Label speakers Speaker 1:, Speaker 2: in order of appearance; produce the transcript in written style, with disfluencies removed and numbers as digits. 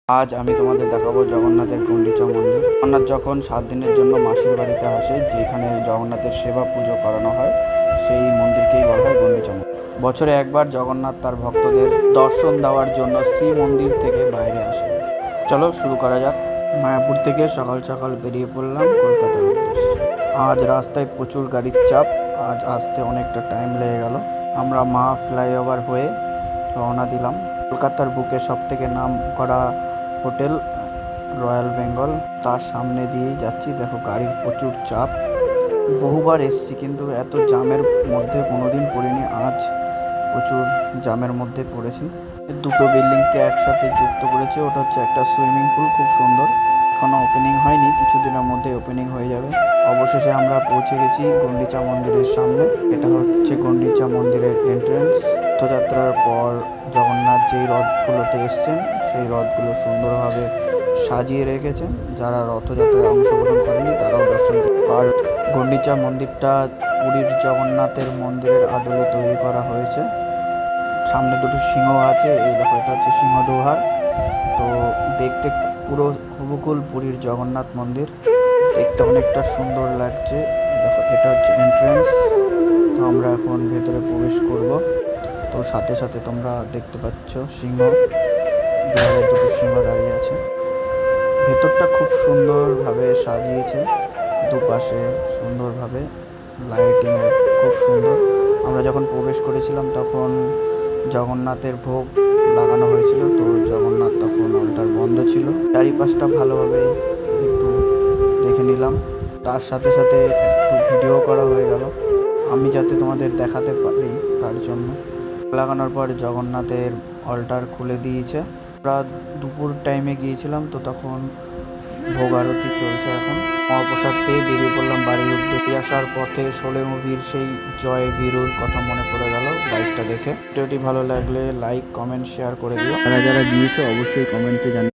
Speaker 1: আজ আমি তোমাদের দেখাবো জগন্নাথের গুন্ডিচা মন্দির। জগন্নাথ যখন 7 দিনের জন্য মাসির বাড়িতে আসে, যেখানে জগন্নাথের সেবা পুজো করানো হয়, সেই মন্দিরকেই বলা হয় গুন্ডিচা মন্দির। বছরে একবার জগন্নাথ তার ভক্তদের দর্শন দেওয়ার জন্য শ্রী মন্দির থেকে বাইরে আসে। চলো শুরু করা যাক। মায়াপুর থেকে সকাল সকাল বেরিয়ে পড়লাম কলকাতার উদ্দেশ্যে। আজ রাস্তায় প্রচুর গাড়ির চাপ, আজ আসতে অনেকটা টাইম লেগে গেল। আমরা মা ফ্লাইওভার হয়ে রওনা দিলাম। কলকাতার বুকে সবথেকে নাম করা হোটেল রয়্যাল বেঙ্গল, তার সামনে দিয়েই যাচ্ছি। দেখো গাড়ির প্রচুর চাপ। বহুবার এসছি কিন্তু এত জ্যামের মধ্যে কোনোদিন পড়িনি, আজ প্রচুর জ্যামের মধ্যে পড়েছি। দুটো বিল্ডিংকে একসাথে যুক্ত করেছে, ওটা হচ্ছে একটা সুইমিং পুল, খুব সুন্দর। এখনো ওপেনিং হয়নি, কিছুদিনের মধ্যে ওপেনিং হয়ে যাবে। অবশেষে আমরা পৌঁছে গেছি গুন্ডিচা মন্দিরের সামনে। এটা হচ্ছে গুন্ডিচা মন্দিরের এন্ট্রেন্স। রথযাত্রার পর জগন্নাথ যেই রথগুলোতে এসছেন, সেই রথগুলো সুন্দরভাবে সাজিয়ে রেখেছেন। যারা রথযাত্রায় অংশগ্রহণ করেনি তারাও দর্শন করতে। আর গুন্ডিচা মন্দিরটা পুরীর জগন্নাথের মন্দিরের আদলে তৈরি করা হয়েছে। সামনে দুটো সিংহ আছে, এই দেখো এটা হচ্ছে সিংহদ্বার। তো দেখতে পুরো হুবহুল পুরীর জগন্নাথ মন্দির, দেখতে অনেকটা সুন্দর লাগছে। দেখো এটা হচ্ছে এন্ট্রেন্স। তো আমরা এখন ভেতরে প্রবেশ করব। তো সাথে সাথে তোমরা দেখতে পাচ্ছ সিংহ, দেওয়ালে দুটো সিংহ দাঁড়িয়ে আছে। ভেতরটা খুব সুন্দরভাবে সাজিয়েছে, দুপাশে সুন্দরভাবে লাইটিংয়ের, খুব সুন্দর। আমরা যখন প্রবেশ করেছিলাম তখন জগন্নাথের ভোগ লাগানো হয়েছিল, তো জগন্নাথ তখন অলটার বন্ধ ছিল। চারিপাশটা ভালোভাবে একটু দেখে নিলাম, তার সাথে সাথে একটু ভিডিও করা হয়ে গেল, আমি যাতে তোমাদের দেখাতে পারি তার জন্য। লাগানোর পর জগন্নাথের অলটার খুলে দিয়েছে। আমরা দুপুর টাইমে গিয়েছিলাম, তো তখন ভোগ আরতি চলছে। এখন মহাপ্রসাদ পেয়ে বেরিয়ে পড়লাম বাড়ির উদ্দেশ্যে। আসার পথে শোলে মুভির সেই জয় বীরুর কথা মনে পড়ে গেল বাইকটা দেখে। ভিডিওটি ভালো লাগলে লাইক, কমেন্ট, শেয়ার করে দিও। যারা যারা গিয়েছো অবশ্যই কমেন্টে জানিও।